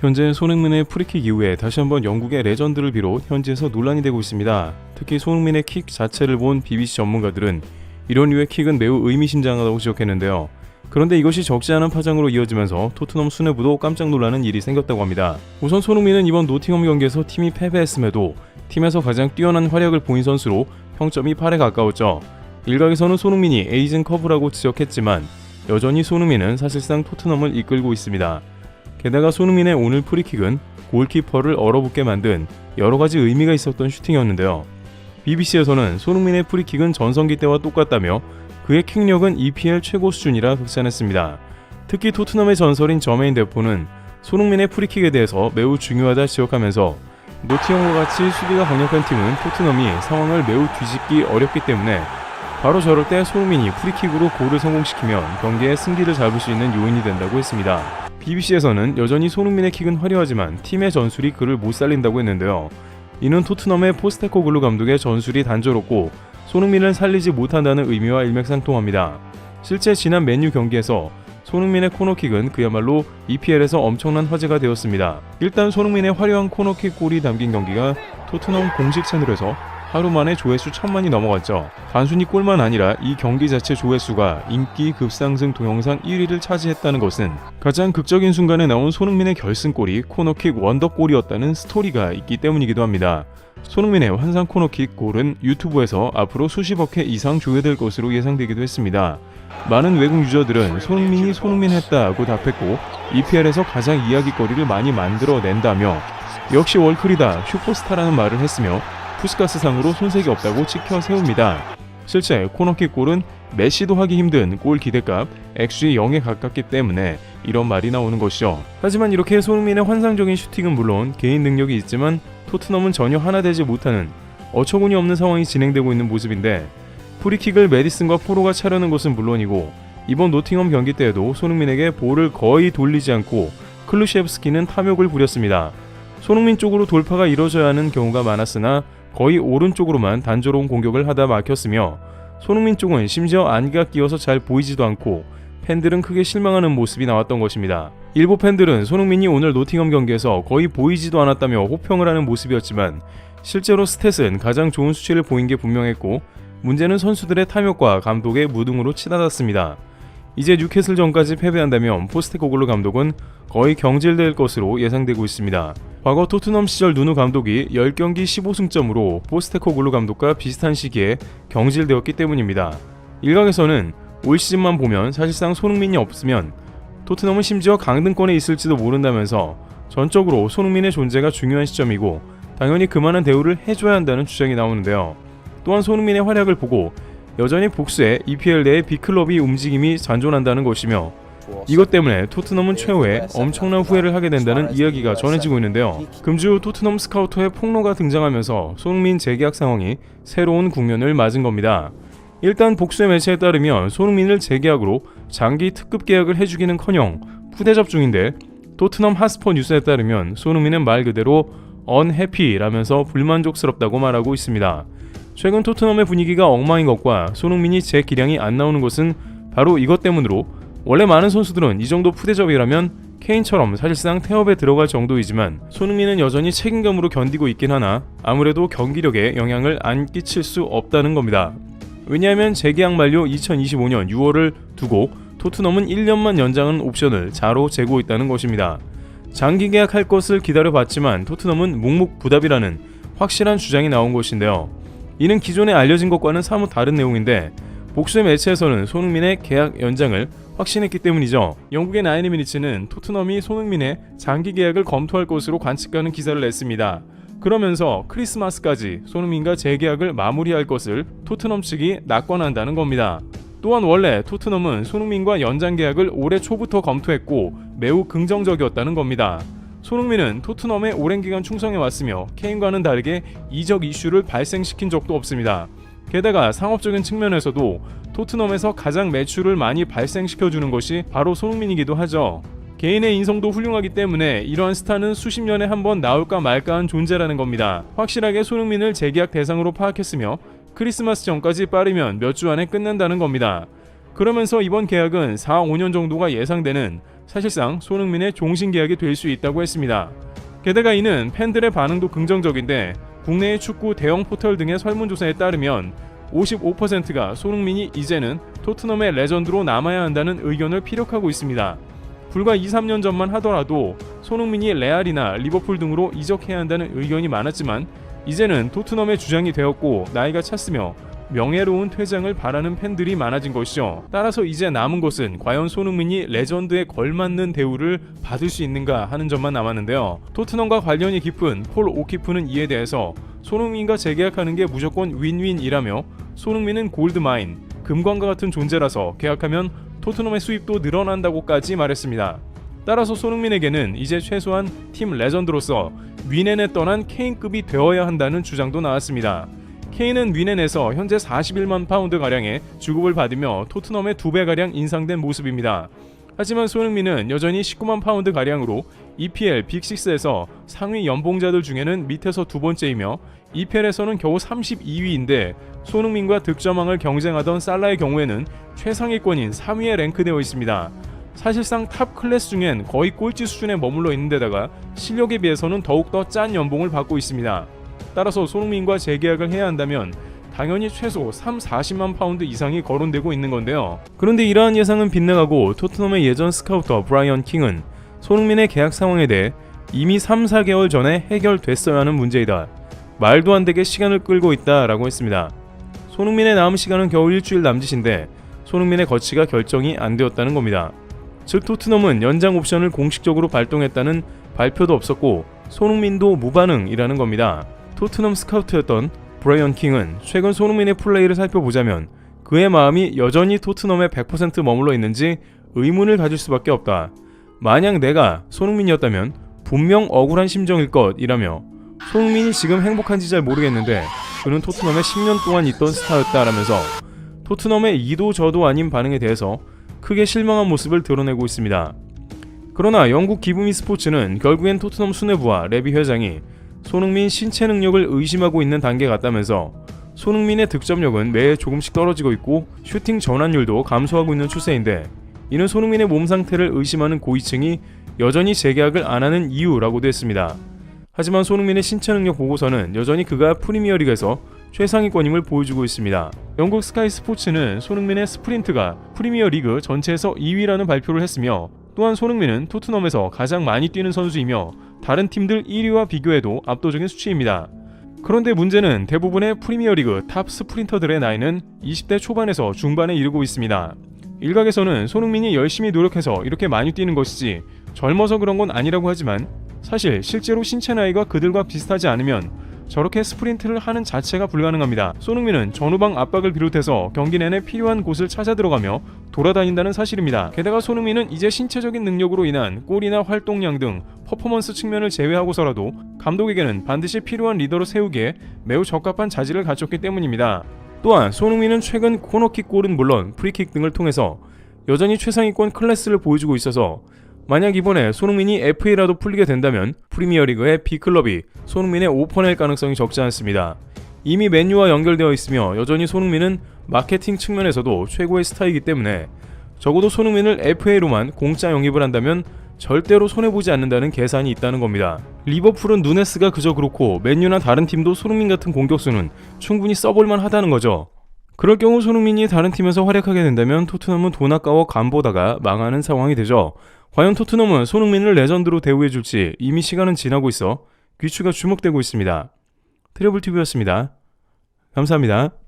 현재 손흥민의 프리킥 이후에 다시 한번 영국의 레전드를 비롯 현지에서 논란이 되고 있습니다. 특히 손흥민의 킥 자체를 본 BBC 전문가들은 이런 류의 킥은 매우 의미심장하다고 지적했는데요. 그런데 이것이 적지 않은 파장으로 이어지면서 토트넘 수뇌부도 깜짝 놀라는 일이 생겼다고 합니다. 우선 손흥민은 이번 노팅엄 경기에서 팀이 패배했음에도 팀에서 가장 뛰어난 활약을 보인 선수로 평점이 8에 가까웠죠. 일각에서는 손흥민이 에이징 커브라고 지적했지만 여전히 손흥민은 사실상 토트넘을 이끌고 있습니다. 게다가 손흥민의 오늘 프리킥은 골키퍼를 얼어붙게 만든 여러가지 의미가 있었던 슈팅이었는데요. BBC에서는 손흥민의 프리킥은 전성기 때와 똑같다며 그의 킥력은 EPL 최고 수준이라 극찬했습니다. 특히 토트넘의 전설인 저메인 데포는 손흥민의 프리킥에 대해서 매우 중요하다 지적하면서 노팅엄과 같이 수비가 강력한 팀은 토트넘이 상황을 매우 뒤집기 어렵기 때문에 바로 저럴 때 손흥민이 프리킥으로 골을 성공시키면 경기의 승기를 잡을 수 있는 요인이 된다고 했습니다. BBC에서는 여전히 손흥민의 킥은 화려하지만 팀의 전술이 그를 못 살린다고 했는데요. 이는 토트넘의 포스테코글루 감독의 전술이 단조롭고 손흥민을 살리지 못한다는 의미와 일맥상통합니다. 실제 지난 맨유 경기에서 손흥민의 코너킥은 그야말로 EPL에서 엄청난 화제가 되었습니다. 일단 손흥민의 화려한 코너킥 골이 담긴 경기가 토트넘 공식 채널에서 하루 만에 조회수 1000만이 넘어갔죠. 단순히 골만 아니라 이 경기 자체 조회수가 인기 급상승 동영상 1위를 차지했다는 것은 가장 극적인 순간에 나온 손흥민의 결승골이 코너킥 원더골이었다는 스토리가 있기 때문이기도 합니다. 손흥민의 환상 코너킥 골은 유튜브에서 앞으로 수십억 회 이상 조회될 것으로 예상되기도 했습니다. 많은 외국 유저들은 손흥민이 손흥민했다고 답했고 EPL에서 가장 이야기거리를 많이 만들어낸다며 역시 월클이다 슈퍼스타라는 말을 했으며 푸스카스상으로 손색이 없다고 치켜 세웁니다. 실제 코너킥 골은 메시도 하기 힘든 골 기대값 XG 0에 가깝기 때문에 이런 말이 나오는 것이죠. 하지만 이렇게 손흥민의 환상적인 슈팅은 물론 개인 능력이 있지만 토트넘은 전혀 하나 되지 못하는 어처구니 없는 상황이 진행되고 있는 모습인데 프리킥을 메디슨과 포로가 차려는 것은 물론이고 이번 노팅엄 경기 때에도 손흥민에게 볼을 거의 돌리지 않고 클루셰브스키는 탐욕을 부렸습니다. 손흥민 쪽으로 돌파가 이뤄져야 하는 경우가 많았으나 거의 오른쪽으로만 단조로운 공격을 하다 막혔으며 손흥민 쪽은 심지어 안개가 끼어서 잘 보이지도 않고 팬들은 크게 실망하는 모습이 나왔던 것입니다. 일부 팬들은 손흥민이 오늘 노팅엄 경기에서 거의 보이지도 않았다며 호평을 하는 모습이었지만 실제로 스탯은 가장 좋은 수치를 보인 게 분명했고 문제는 선수들의 탐욕과 감독의 무등으로 치닫았습니다. 이제 뉴캐슬전까지 패배한다면 포스테코글루 감독은 거의 경질될 것으로 예상되고 있습니다. 과거 토트넘 시절 누누 감독이 10경기 15승점으로 포스테코글루 감독과 비슷한 시기에 경질되었기 때문입니다. 일각에서는 올 시즌만 보면 사실상 손흥민이 없으면 토트넘은 심지어 강등권에 있을지도 모른다면서 전적으로 손흥민의 존재가 중요한 시점이고 당연히 그만한 대우를 해줘야 한다는 주장이 나오는데요. 또한 손흥민의 활약을 보고 여전히 복수에 EPL 내의 빅클럽이 움직임이 잔존한다는 것이며 이것 때문에 토트넘은 최후에 엄청난 후회를 하게 된다는 이야기가 전해지고 있는데요. 금주 토트넘 스카우터의 폭로가 등장하면서 손흥민 재계약 상황이 새로운 국면을 맞은 겁니다. 일단 복수의 매체에 따르면 손흥민을 재계약으로 장기 특급 계약을 해주기는커녕 푸대접 중인데 토트넘 핫스퍼 뉴스에 따르면 손흥민은 말 그대로 unhappy라면서 불만족스럽다고 말하고 있습니다. 최근 토트넘의 분위기가 엉망인 것과 손흥민이 제 기량이 안 나오는 것은 바로 이것 때문으로 원래 많은 선수들은 이 정도 푸대접이라면 케인처럼 사실상 태업에 들어갈 정도이지만 손흥민은 여전히 책임감으로 견디고 있긴 하나 아무래도 경기력에 영향을 안 끼칠 수 없다는 겁니다. 왜냐하면 재계약 만료 2025년 6월을 두고 토트넘은 1년만 연장하는 옵션을 자로 재고 있다는 것입니다. 장기 계약할 것을 기다려봤지만 토트넘은 묵묵부답이라는 확실한 주장이 나온 것인데요. 이는 기존에 알려진 것과는 사뭇 다른 내용인데 복수의 매체에서는 손흥민의 계약 연장을 확신했기 때문이죠. 영국의 나인미니츠는 토트넘이 손흥민의 장기 계약을 검토할 것으로 관측하는 기사를 냈습니다. 그러면서 크리스마스까지 손흥민과 재계약을 마무리할 것을 토트넘 측이 낙관한다는 겁니다. 또한 원래 토트넘은 손흥민과 연장 계약을 올해 초부터 검토했고 매우 긍정적이었다는 겁니다. 손흥민은 토트넘에 오랜 기간 충성해왔으며 케인과는 다르게 이적 이슈를 발생시킨 적도 없습니다. 게다가 상업적인 측면에서도 토트넘에서 가장 매출을 많이 발생시켜주는 것이 바로 손흥민이기도 하죠. 개인의 인성도 훌륭하기 때문에 이러한 스타는 수십 년에 한 번 나올까 말까한 존재라는 겁니다. 확실하게 손흥민을 재계약 대상으로 파악했으며 크리스마스 전까지 빠르면 몇 주 안에 끝난다는 겁니다. 그러면서 이번 계약은 4-5년 정도가 예상되는 사실상 손흥민의 종신 계약이 될 수 있다고 했습니다. 게다가 이는 팬들의 반응도 긍정적인데 국내의 축구 대형 포털 등의 설문조사에 따르면 55%가 손흥민이 이제는 토트넘의 레전드로 남아야 한다는 의견을 피력하고 있습니다. 불과 2-3년 전만 하더라도 손흥민이 레알이나 리버풀 등으로 이적해야 한다는 의견이 많았지만 이제는 토트넘의 주장이 되었고 나이가 찼으며 명예로운 퇴장을 바라는 팬들이 많아진 것이죠. 따라서 이제 남은 것은 과연 손흥민이 레전드에 걸맞는 대우를 받을 수 있는가 하는 점만 남았는데요. 토트넘과 관련이 깊은 폴 오키프는 이에 대해서 손흥민과 재계약하는 게 무조건 윈윈이라며 손흥민은 골드마인, 금광과 같은 존재라서 계약하면 토트넘의 수입도 늘어난다고까지 말했습니다. 따라서 손흥민에게는 이제 최소한 팀 레전드로서 윈엔에 떠난 케인급이 되어야 한다는 주장도 나왔습니다. 케인은 윈엔에서 현재 41만 파운드 가량의 주급을 받으며 토트넘의 2배 가량 인상된 모습입니다. 하지만 손흥민은 여전히 19만 파운드 가량으로 EPL 빅6에서 상위 연봉자들 중에는 밑에서 두 번째이며 EPL에서는 겨우 32위인데 손흥민과 득점왕을 경쟁하던 살라의 경우에는 최상위권인 3위에 랭크되어 있습니다. 사실상 탑 클래스 중엔 거의 꼴찌 수준에 머물러 있는 데다가 실력에 비해서는 더욱더 짠 연봉을 받고 있습니다. 따라서 손흥민과 재계약을 해야 한다면 당연히 최소 40만 파운드 이상이 거론되고 있는 건데요. 그런데 이러한 예상은 빗나가고 토트넘의 예전 스카우터 브라이언 킹은 손흥민의 계약 상황에 대해 이미 3-4개월 전에 해결됐어야 하는 문제이다. 말도 안 되게 시간을 끌고 있다라고 했습니다. 손흥민의 남은 시간은 겨우 일주일 남짓인데 손흥민의 거치가 결정이 안 되었다는 겁니다. 즉 토트넘은 연장 옵션을 공식적으로 발동했다는 발표도 없었고 손흥민도 무반응이라는 겁니다. 토트넘 스카우트였던 브라이언 킹은 최근 손흥민의 플레이를 살펴보자면 그의 마음이 여전히 토트넘에 100% 머물러 있는지 의문을 가질 수밖에 없다. 만약 내가 손흥민이었다면 분명 억울한 심정일 것이라며 손흥민이 지금 행복한지 잘 모르겠는데 그는 토트넘에 10년 동안 있던 스타였다라면서 토트넘의 이도 저도 아닌 반응에 대해서 크게 실망한 모습을 드러내고 있습니다. 그러나 영국 기브미 스포츠는 결국엔 토트넘 수뇌부와 레비 회장이 손흥민 신체 능력을 의심하고 있는 단계 같다면서 손흥민의 득점력은 매해 조금씩 떨어지고 있고 슈팅 전환율도 감소하고 있는 추세인데 이는 손흥민의 몸 상태를 의심하는 고위층이 여전히 재계약을 안 하는 이유라고도 했습니다. 하지만 손흥민의 신체 능력 보고서는 여전히 그가 프리미어리그에서 최상위권임을 보여주고 있습니다. 영국 스카이 스포츠는 손흥민의 스프린트가 프리미어리그 전체에서 2위라는 발표를 했으며 또한 손흥민은 토트넘에서 가장 많이 뛰는 선수이며 다른 팀들 1위와 비교해도 압도적인 수치입니다. 그런데 문제는 대부분의 프리미어리그 탑 스프린터들의 나이는 20대 초반에서 중반에 이르고 있습니다. 일각에서는 손흥민이 열심히 노력해서 이렇게 많이 뛰는 것이지 젊어서 그런 건 아니라고 하지만 사실 실제로 신체 나이가 그들과 비슷하지 않으면 저렇게 스프린트를 하는 자체가 불가능합니다. 손흥민은 전후방 압박을 비롯해서 경기 내내 필요한 곳을 찾아 들어가며 돌아다닌다는 사실입니다. 게다가 손흥민은 이제 신체적인 능력으로 인한 골이나 활동량 등 퍼포먼스 측면을 제외하고서라도 감독에게는 반드시 필요한 리더로 세우기에 매우 적합한 자질을 갖췄기 때문입니다. 또한 손흥민은 최근 코너킥 골은 물론 프리킥 등을 통해서 여전히 최상위권 클래스를 보여주고 있어서 만약 이번에 손흥민이 FA라도 풀리게 된다면 프리미어리그의 B클럽이 손흥민의 오퍼낼 가능성이 적지 않습니다. 이미 맨유와 연결되어 있으며 여전히 손흥민은 마케팅 측면에서도 최고의 스타이기 때문에 적어도 손흥민을 FA로만 공짜 영입을 한다면 절대로 손해보지 않는다는 계산이 있다는 겁니다. 리버풀은 누네스가 그저 그렇고 맨유나 다른 팀도 손흥민 같은 공격수는 충분히 써볼만 하다는 거죠. 그럴 경우 손흥민이 다른 팀에서 활약하게 된다면 토트넘은 돈 아까워 간보다가 망하는 상황이 되죠. 과연 토트넘은 손흥민을 레전드로 대우해줄지 이미 시간은 지나고 있어 귀추가 주목되고 있습니다. 트러블TV였습니다. 감사합니다.